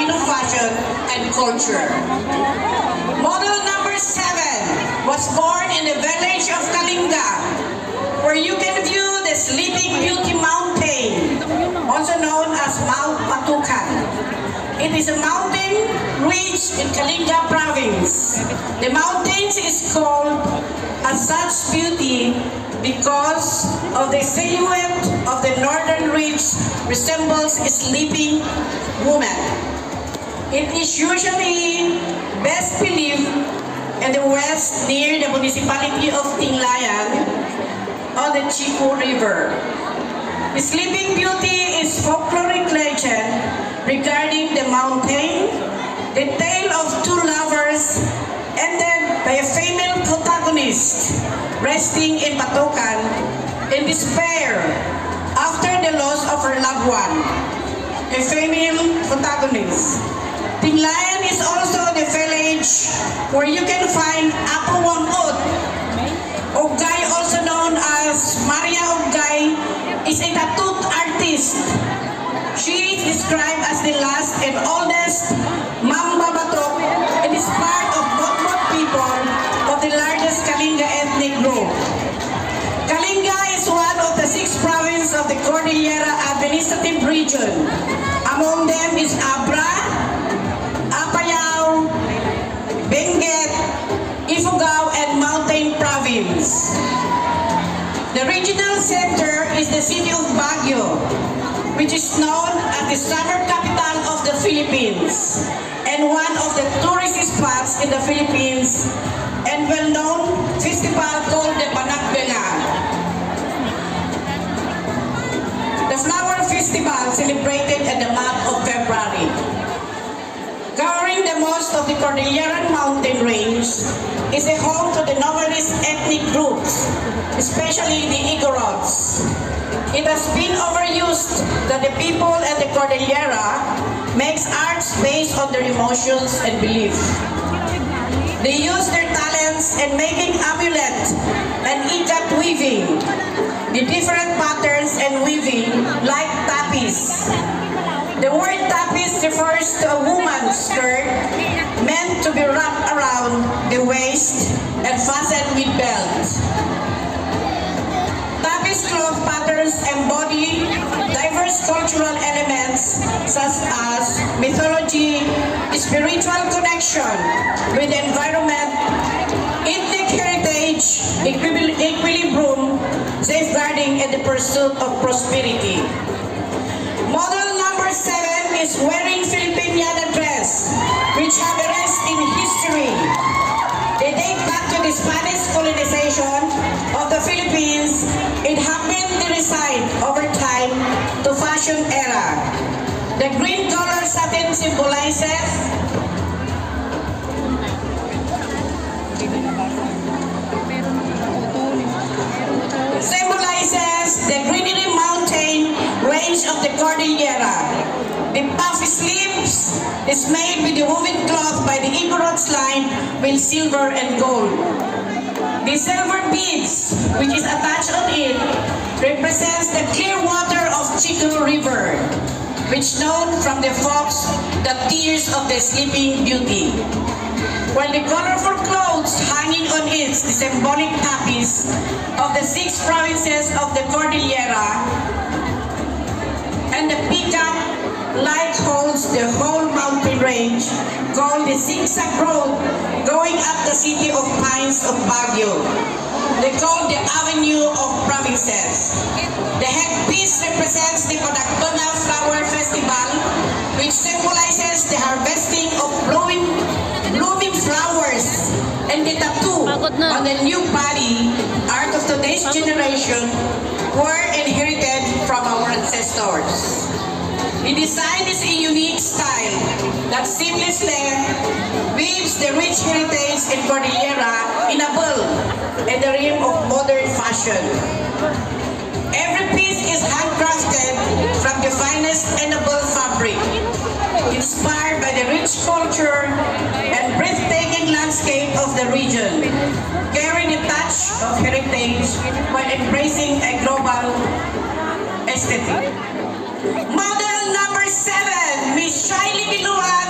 Filipino fashion and culture. Model number 7 was born in the village of Kalinga, where you can view the Sleeping Beauty Mountain, also known as Mount Patukan. It is a mountain ridge in Kalinga province. The mountain is called as such beauty because of the silhouette of the northern ridge resembles a sleeping woman. It is usually best believed in the west near the municipality of Tinglayan on the Chico River. The Sleeping Beauty is folkloric legend regarding the mountain, the tale of two lovers ended by a female protagonist resting in Patukan in despair after the loss of her loved one, a female protagonist. Tinglayan is also the village where you can find Apo Wangkot. Ogay, also known as Maria Ogay, is a tattooed artist. She is described as the last and oldest Mamba Batok and is part of Botbot people of the largest Kalinga ethnic group. Kalinga is one of the 6 provinces of the Cordillera Administrative Region. Among them is Abra, Apayao, Benguet, Ifugao, and Mountain Province. The regional center is the city of Baguio, which is known as the summer capital of the Philippines and one of the tourist spots in the Philippines and well-known festival called the Panagbenga. The flower festival celebrated in the month of February. Covering the most of the Cordilleran mountain range is a home to the novelist ethnic groups, especially the Igorots. It has been overused that the people at the Cordillera makes arts based on their emotions and belief. They use their talents in making amulet and ikat weaving, the different patterns and weaving like tapis. The word tapis refers to a woman's skirt meant to be wrapped around the waist and fastened with belt. Tapis cloth patterns embody diverse cultural elements such as mythology, spiritual connection with the environment, ethnic heritage, equilibrium, safeguarding, and the pursuit of prosperity. Model number 7 is wearing Filipiniana dress, which have a rest in history. They date back to the Spanish colonization of the Philippines. It happened to reside over time to fashion era. The green color satin symbolizes the greenery mountain range of the Cordillera. The puffy sleeves is made with the woven cloth by the Igorots line with silver and gold. The silver beads, which is attached on it, represents the clear water of Chico River, which known from the folks the tears of the Sleeping Beauty. While the colorful clothes hanging on it, the symbolic tapis of the 6 provinces of the Cordillera, and the peacock light holds the whole mountain range called the Zigzag Road going up the city of Pines of Baguio. They call the Avenue of Provinces. The headpiece represents the Panagbenga Flower Festival, which symbolizes the harvesting of blooming flowers, and the tattoo on the new body, art of today's generation, were inherited from our ancestors. The design is a unique style that seamlessly weaves the rich heritage in Cordillera in a bowl and the rim of modern fashion. Every piece is handcrafted from the finest edible fabric, inspired by the rich culture and breathtaking landscape of the region, carrying a touch of heritage while embracing a global aesthetic. Model number 7, Miss Shailey Biluan.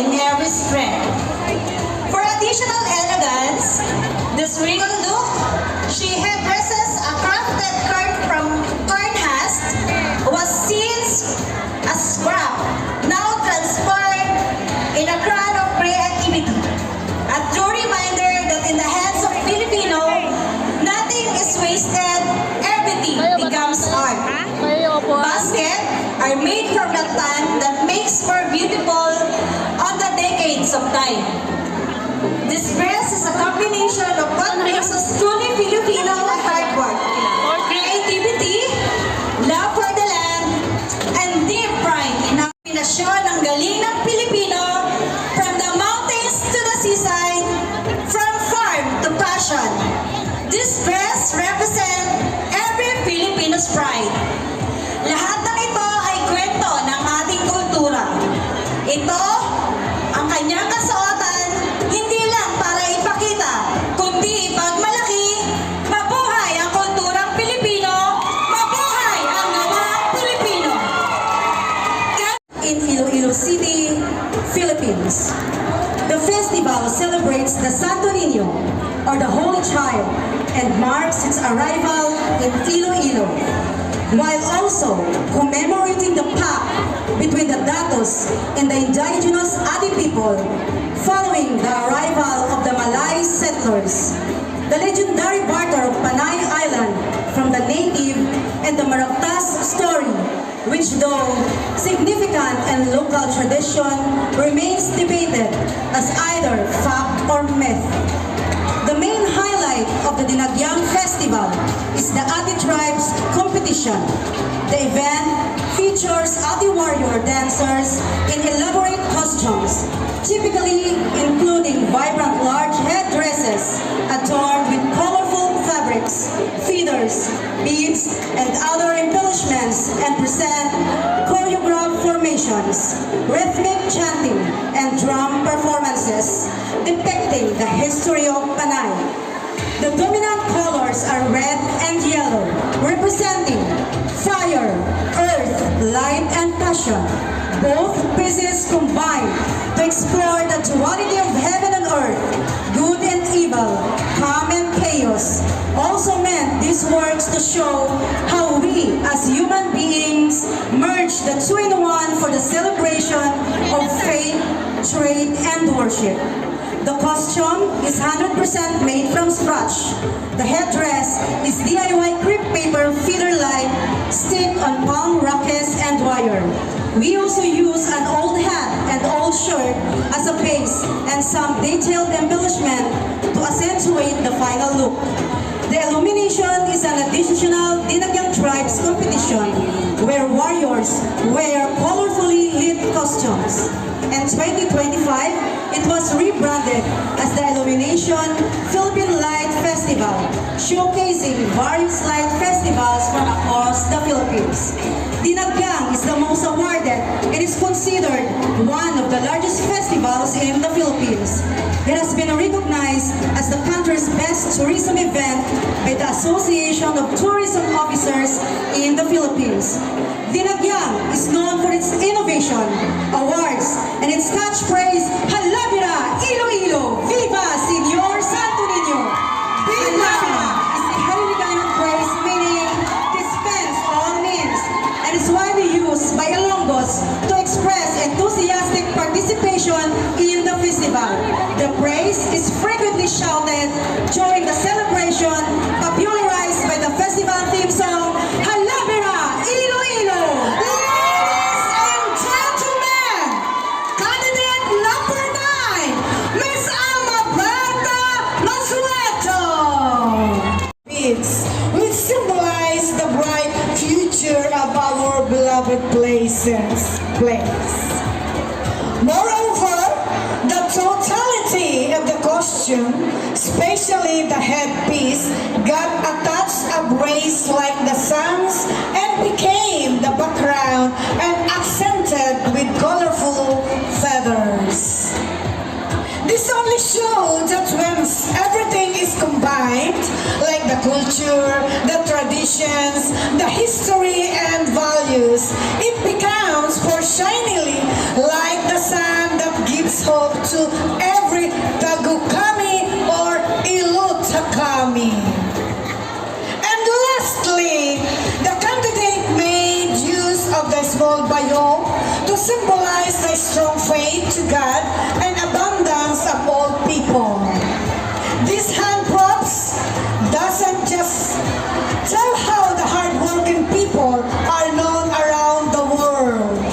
in every strength. For additional elegance, this regal look, she headdresses a crafted curtain from Cornhast was seen as scrap, now transformed in a crown of creativity. A true reminder that in the hands of Filipino, nothing is wasted, everything becomes art. Baskets are made from rattan that makes more beautiful on the decades of time. This dress is a combination of what makes us truly Filipino hard work, creativity, love for the land, and deep pride in ang kombinasyon ng galing ng Pilipino from the mountains to the seaside, from farm to passion. This dress represents every Filipino's pride. Lahat ng ito ay kwento ng ating kultura. Ito, ang kanyang kasuotan, hindi lang para ipakita, kundi pagmalaki, mabuhay ang kulturang Pilipino, mabuhay ang gawang Pilipino. In Iloilo City, Philippines, the festival celebrates the Santo Niño, or the Holy Child, and marks its arrival in Iloilo, while also commemorating the pact between the Datos and the indigenous Adi people following the arrival of the Malay settlers. The legendary barter of Panay Island from the native and the Maractas story, which though significant and local tradition, remains debated as either fact or myth. The main highlight of the Dinagyang Festival is the Adi Tribes competition. The event features Adi warrior dancers in elaborate costumes, typically including vibrant large headdresses adorned with colorful fabrics, feathers, beads, and other embellishments, and present choreographed formations, rhythmic chanting, and drum performances depicting the history of Panay. The dominant colors are red and yellow, representing fire, earth, light, and passion. Both pieces combine to explore the duality of heaven and earth, good and evil, calm and chaos. Also meant these works to show how we as human beings merge the two in one for the celebration of faith, trade, and worship. The costume is 100% made from scratch. The headdress is DIY crepe paper feather-like, stick on palm rackets and wire. We also use an old hat and old shirt as a base and some detailed embellishment to accentuate the final look. The illumination is an additional Dinagyang Tribes competition where warriors wear colorfully lit costumes. In 2025, it was rebranded as the Illumination Philippine Light Festival, showcasing various light festivals from across the Philippines. Dinagyang is the most awarded and is considered one of the largest festivals in the Philippines. It has been recognized as the country's best tourism event by the Association of Tourism Officers in the Philippines. Dinagyang is known for its innovation, awards, and its catchphrase, Halabira, Iloilo, Viva, Señor Santo Niño! Halabira is the highly Tagalog phrase meaning dispense all means, and is widely used by Ilonggos to express enthusiastic participation in the festival. The praise is frequently shouted during the celebration, popularized by the festival theme song, Halabira, Iloilo! Ladies and gentlemen, candidate number 9, Miss Alma Berta Masueto! Beads, which symbolize the bright future of our beloved places. Moreover, the totality of the costume, especially the headpiece, got attached a brace like the sun's and became the background and accented with colorful feathers. This only shows that when everything is combined, like the culture, the traditions, the history and values, it becomes for shiningly like the sun that gives gives hope to every Tagukami or Ilutakami. And lastly, the candidate made use of the small bayo to symbolize the strong faith to God and abundance of all people. These hand props doesn't just tell how the hardworking people are known around the world,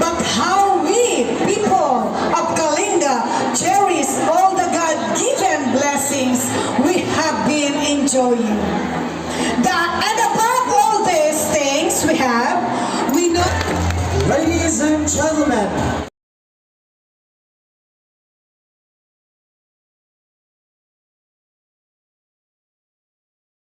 but how we, people of Kalinga, cherish all the God-given blessings we have been enjoying. And above all these things we know. Ladies and gentlemen,